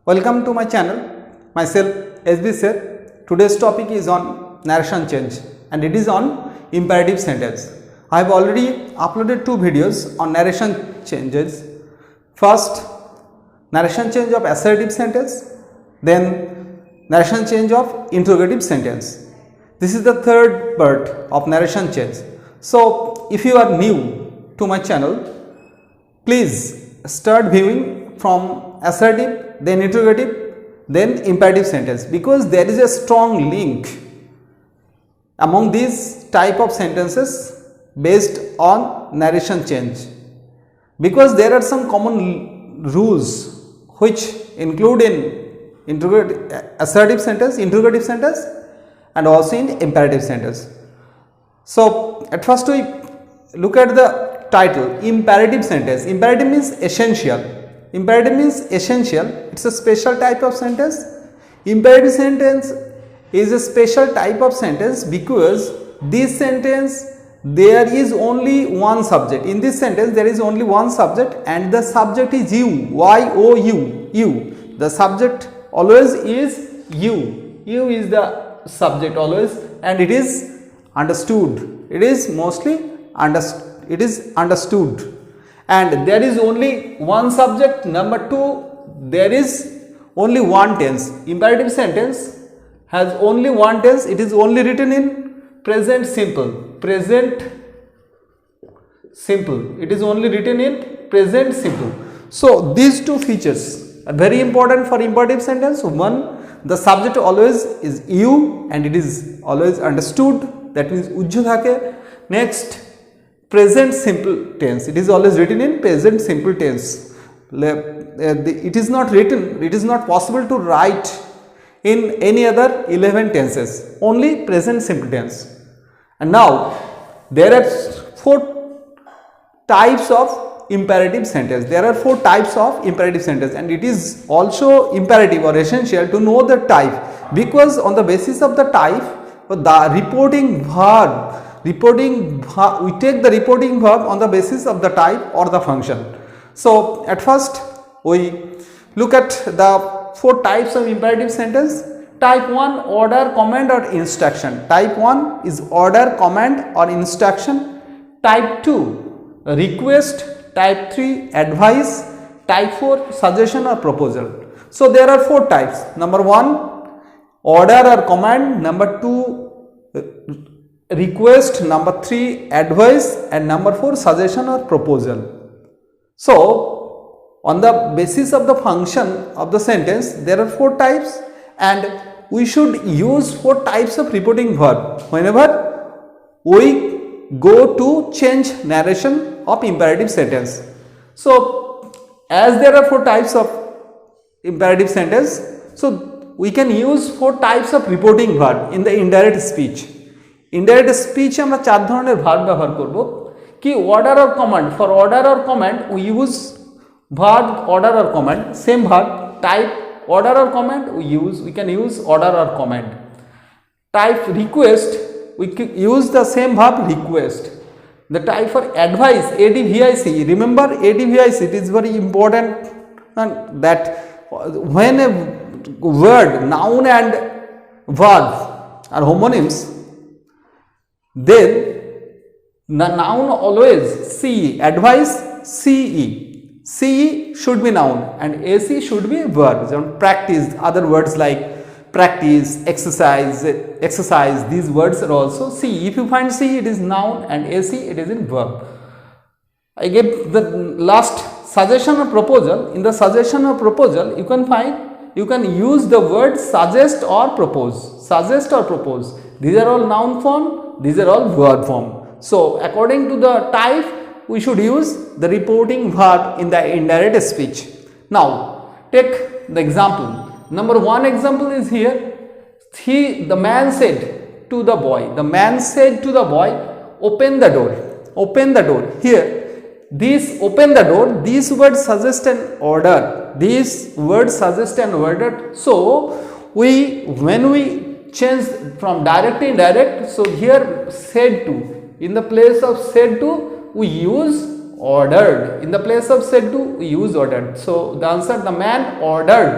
Welcome to my channel, myself SB sir. Today's topic is on narration change and it is on imperative sentence. I have already uploaded two videos on narration changes. First, narration change of assertive sentence, then narration change of interrogative sentence. This is the third part of narration change. So, if you are new to my channel, please start viewing from assertive, then interrogative, then imperative sentence, because there is a strong link among these type of sentences based on narration change, because there are some common rules which include in assertive sentence, interrogative sentence and also in imperative sentence. So, at first we look at the title, imperative sentence. Imperative means essential. Imperative means essential. It's a special type of sentence. Imperative sentence is a special type of sentence because this sentence there is only one subject. In this sentence there is only one subject and the subject is you, Y-O-U, you. The subject always is you. You is the subject always and it is understood. It is mostly understood. And there is only one subject. Number two, there is only one tense. Imperative sentence has only one tense. It is only written in present simple. Present simple. It is only written in present simple. So these two features are very important for imperative sentence. One, the subject always is you and it is always understood. That means ujju thake. Next, present simple tense. It is always written in present simple tense. It is not written, it is not possible to write in any other 11 tenses, only present simple tense. And now there are four types of imperative sentence. There are four types of imperative sentence and it is also imperative or essential to know the type, because on the basis of the type, the reporting verb, we take the reporting verb on the basis of the type or the function. So at first we look at the four types of imperative sentence. Type 1, order, command or instruction. Type 1 is order, command or instruction. Type 2, request. Type 3, advice. Type 4, suggestion or proposal. So there are four types. Number 1, order or command. Number 2, request. Number 3, advice, and number 4, suggestion or proposal. So on the basis of the function of the sentence there are four types and we should use four types of reporting verb whenever we go to change narration of imperative sentence. So as there are four types of imperative sentence, so we can use four types of reporting verb in the indirect speech. Indirect স্পিচে আমরা চার ধরনের verb ব্যবহার করব কি order or command for order or command we use verb order or command same verb type order or command we can use order or command type request we use the same verb request. The type for advice ADVIC, remember ADVIC, it is very important that when a word noun and verb are homonyms, then the noun always CE, advice CE, CE should be noun and AC should be verb. Practice, other words like practice, exercise, these words are also CE. If you find CE, it is noun and AC it is in verb. I gave the last suggestion or proposal. In the suggestion or proposal you can use the word suggest or propose. Suggest or propose, these are all noun form, these are all verb form. So according to the type we should use the reporting verb in the indirect speech. Now take the example. Number 1 example is here. The man said to the boy, open the door. Open the door. Here this open the door, these words suggest an order. These words suggest an order. So when we change from direct to indirect, so here said to, in the place of said to we use ordered. In the place of said to we use ordered. So the answer, the man ordered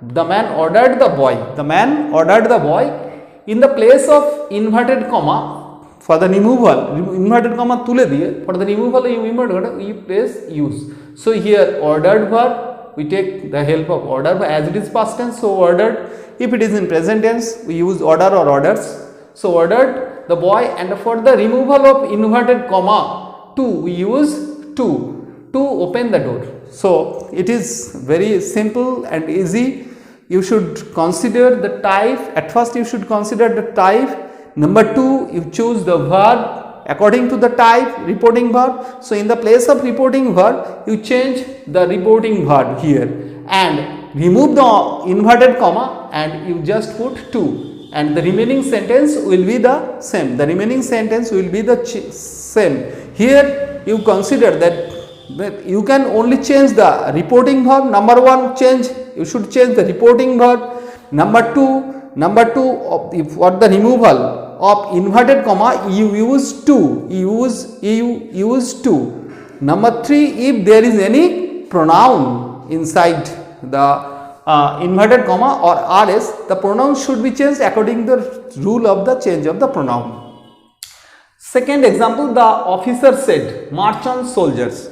the man ordered the boy. The man ordered the boy. In the place of inverted comma, for the removal, inverted comma tule diye, for the removal of inverted we place use. So here ordered verb, we take the help of order verb as it is past tense, so ordered. If it is in present tense, we use order or orders. So ordered the boy, and for the removal of inverted comma to, we use to open the door. So it is very simple and easy. You should consider the type. At first you should consider the type. Number 2, you choose the verb according to the type, reporting verb. So in the place of reporting verb, you change the reporting verb here and remove the inverted comma and you just put to, and the remaining sentence will be the same. The remaining sentence will be the same. Here you consider that you can only change the reporting verb. Number 1, change, you should change the reporting verb. Number 2, for the removal of inverted comma, you use to, you use to. Number 3, if there is any pronoun inside the inverted comma or rs, the pronoun should be changed according to the rule of the change of the pronoun. Second example, the officer said, march on soldiers.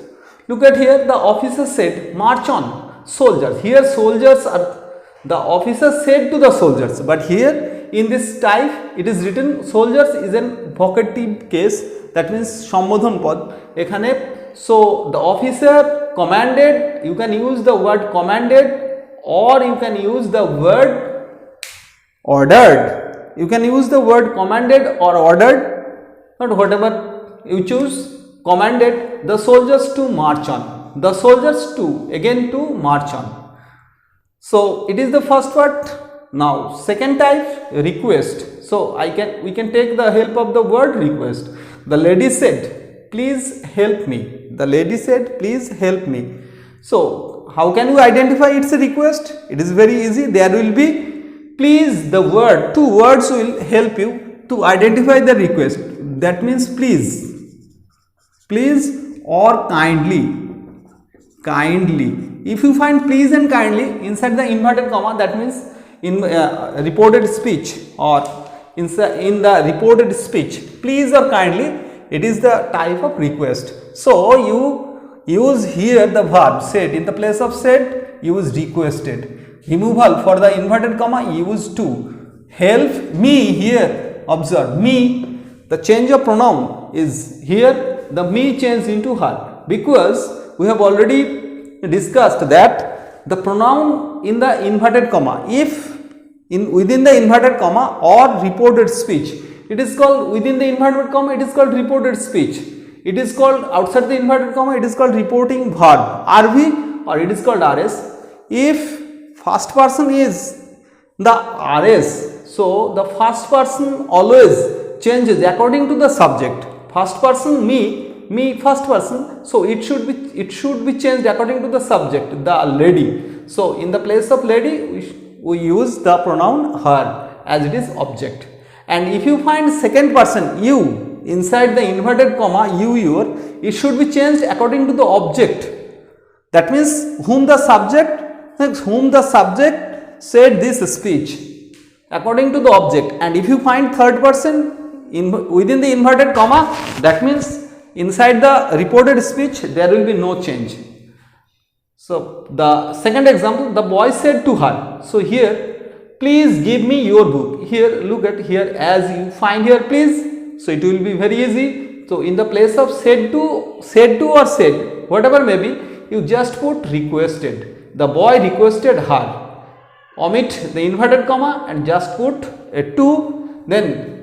Look at here, the officer said, march on soldiers. Here soldiers are, the officer said to the soldiers, but here in this type it is written soldiers is an vocative case, that means sambodhan pod ekhane. So the officer commanded, you can use the word commanded or you can use the word ordered. You can use the word commanded or ordered, but whatever you choose. Commanded the soldiers to march on, the soldiers to, again to march on. So it is the first part. Now second type, request. So we can take the help of the word request. The lady said, please help me. The lady said, please help me. So how can you identify it's a request? It is very easy. There will be please, the word, 2 words will help you to identify the request. That means please or kindly. If you find please and kindly inside the inverted comma, that means in reported speech or in the reported speech, please or kindly, it is the type of request. So you use here the verb said, in the place of said use requested. Removal for the inverted comma, use to. Help me, here observe me, the change of pronoun is here, the me changed into her, because we have already discussed that the pronoun in the inverted comma, if within the inverted comma or reported speech, it is called within the inverted comma, it is called reported speech. It is called outside the inverted comma, it is called reporting verb, RV, or it is called RS. If first person is the RS, so the first person always changes according to the subject. First person me first person, so it should be changed according to the subject, the lady. So in the place of lady we use the pronoun her as it is object. And if you find second person you inside the inverted comma, your, it should be changed according to the object. That means whom the subject said this speech, according to the object. And if you find third person within the inverted comma, that means inside the reported speech there will be no change. So the second example, the boy said to her. So here, please give me your book. Here, look at here, as you find here please, so it will be very easy. So in the place of said to or said, whatever may be, you just put requested. The boy requested her. Omit the inverted comma and just put a to, then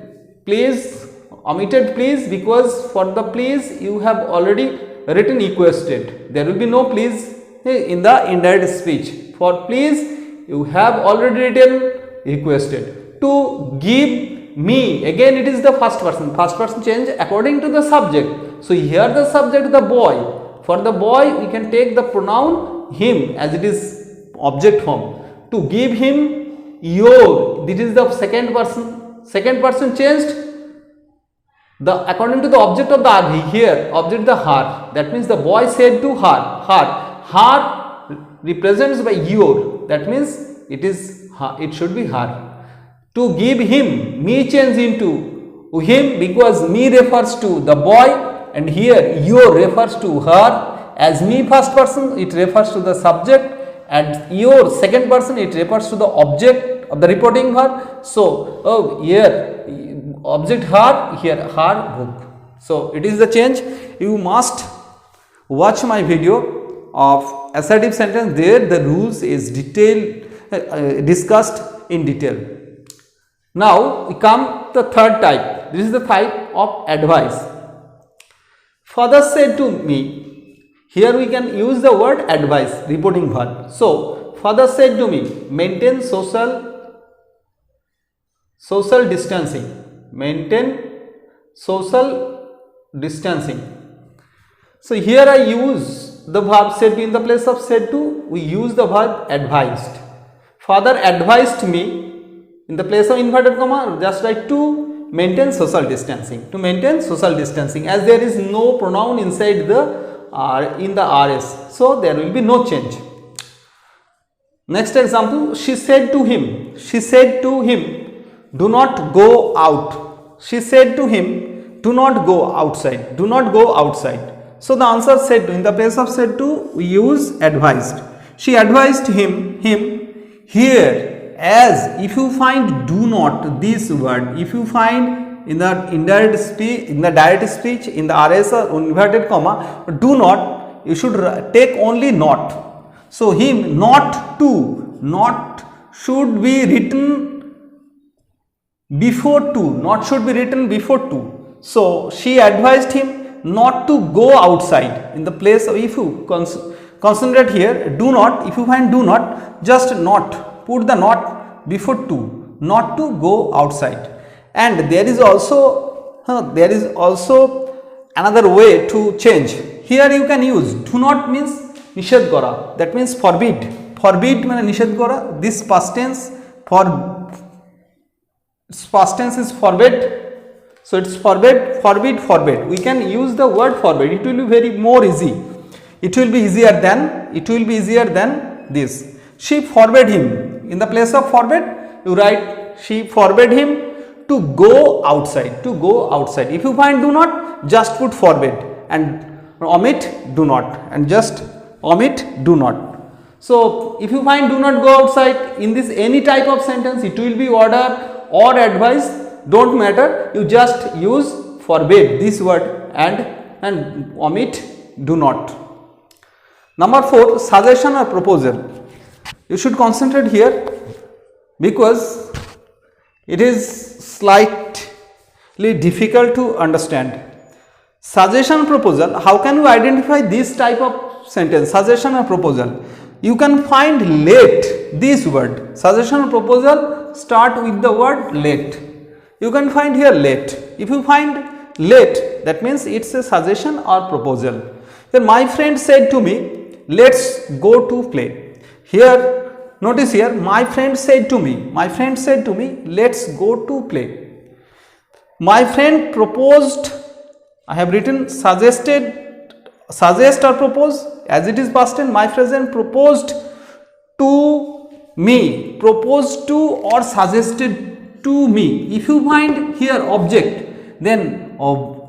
please, omitted please, because for the please you have already written requested. There will be no please in the indirect speech. For please you have already written requested. To give me, again it is the first person change according to the subject. So here the subject, the boy. For the boy we can take the pronoun him as it is object form. To give him your, this is the second person changed according to the object of the RV. Here object the her, that means the boy said to her represents by your, that means it should be her. To give him, me change into him because me refers to the boy and here your refers to her. As me first person it refers to the subject and your second person it refers to the object of the reporting verb. So here object her, here her book. So it is the change. You must watch my video of assertive sentence. There the rules is discussed in detail. Now we come to the third type. This is the type of advice. Father said to me. Here we can use the word advice, reporting verb. So father said to me, maintain social distancing. Maintain social distancing. So here I use the verb said to. In the place of said to, we use the verb advised. Father advised me. In the place of inverted comma, just write to maintain social distancing. To maintain social distancing, as there is no pronoun inside the in the RS, so there will be no change. Next example, she said to him. She said to him, do not go out. She said to him, do not go outside. Do not go outside. So the answer said to. In the place of said to, we use advised. She advised him here. As if you find do not, this word, if you find in the indirect speech, in the direct speech, in the RS or inverted comma, do not, you should take only not. So him, not to, not should be written before to, not should be written before to. So she advised him not to go outside. In the place of, if you concentrate here, do not, if you find do not, just not, put the not before to, not to go outside. And there is also another way to change. Here you can use do not means nishad kora, that means forbid. Forbid means nishad kora. This past tense is forbid. So it's forbid. We can use the word forbid. It will be very more easy. It will be easier than this. She forbade him. In the place of forbid, you write she forbade him to go outside. To go outside. If you find do not, just put forbid and omit do not, and just omit do not. So if you find do not go outside in this any type of sentence, it will be order or advice, don't matter, you just use forbid this word and omit do not. Number 4, suggestion or proposal. You should concentrate here because it is slightly difficult to understand. Suggestion, proposal. How can you identify this type of sentence, suggestion or proposal? You can find let, this word, suggestion or proposal start with the word let. You can find here let. If you find let, that means it's a suggestion or proposal. Then my friend said to me, let's go to play. Here, notice here, my friend said to me, let's go to play. My friend proposed, I have written suggest or propose, as it is past tense. My friend proposed to me, proposed to or suggested to me. If you find here object, then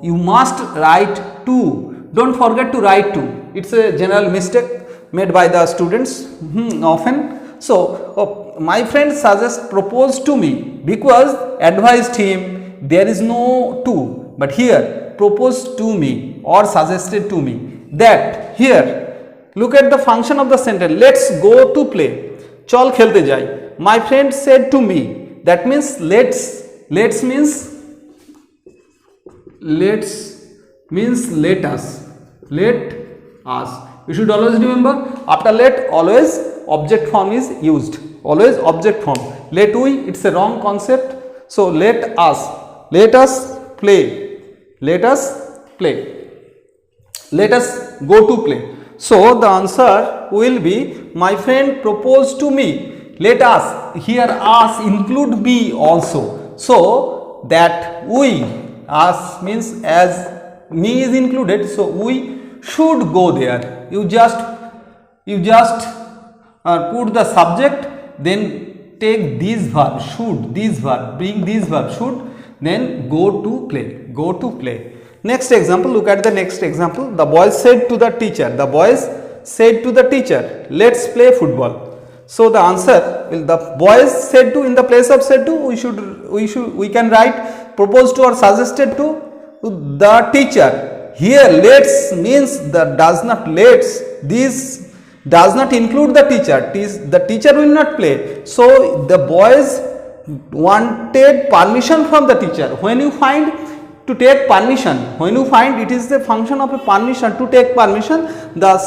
you must write to. Don't forget to write to. It's a general mistake made by the students often. So my friend proposed to me because advised him. There is no to, but here proposed to me or suggested to me. That here, look at the function of the sentence. Let's go to play. Chal khelte jai. My friend said to me. That means let's means let us. Let us. You should always remember, after let always object form is used. Always object form. Let we, it's a wrong concept. So let us play. Let us play. Let us go to play. So the answer will be my friend proposed to me. Let us, here us include me also. So that we, us means as me is included, so we should go there. You just put the subject then take this verb should, this verb, bring this verb should, then go to play, go to play. Next example, look at the next example. The boys said to the teacher, the boys said to the teacher, let's play football. So the answer will, the boys said to, in the place of said to, we can write proposed to or suggested to the teacher. Here let's means the does not, let's, this does not include the teacher. The teacher will not play. So the boys wanted permission from the teacher. When you find to take permission, when you find it is the function of a permission, to take permission, the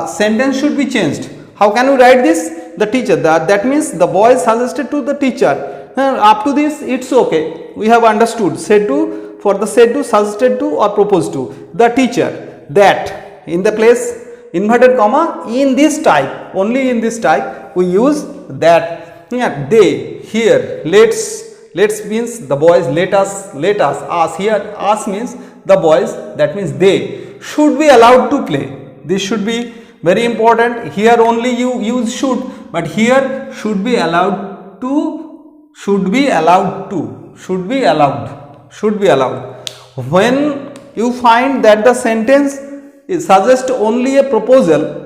sentence should be changed. How can we write this? The teacher, that means the boy suggested to the teacher. Up to this it's okay, we have understood. Said to, for the said to, suggested to or proposed to, the teacher, that, in the place inverted comma, in this type, only in this type we use that. They, here let's means the boys, let us, us, here us means the boys, that means they should be allowed to play. This should be very important. Here only you use should, but here should be allowed to, should be allowed to, should be allowed, should be allowed. When you find that the sentence suggests only a proposal,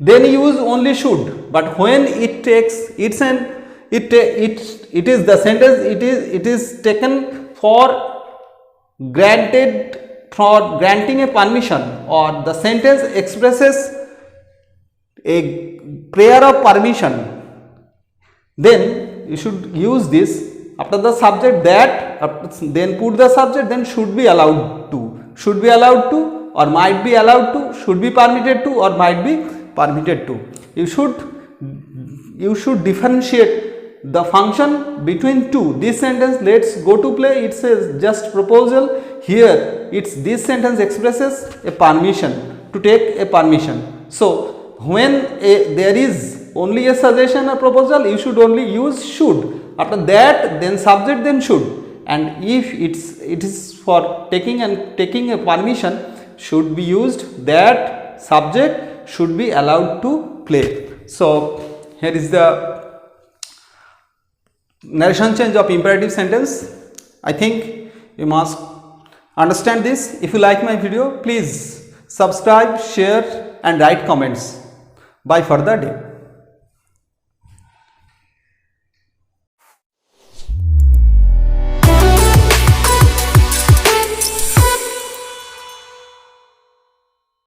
then use only should. But when it takes, it's an, it is the sentence, it is taken for granted, for granting a permission, or the sentence expresses a prayer of permission, then you should use this after the subject, that, then put the subject, then should be allowed to, should be allowed to, or might be allowed to, should be permitted to, or might be permitted to. You should differentiate the function between two. This sentence, let's go to play, it says just proposal. Here it's, this sentence expresses a permission, to take a permission. So when there is only a suggestion or proposal, you should only use should. After that, then subject, then should. And if it is for taking a permission, should be used, that subject should be allowed to play. So here is the narration change of imperative sentence. I think you must understand this. If you like my video, please subscribe, share and write comments. Bye for the day.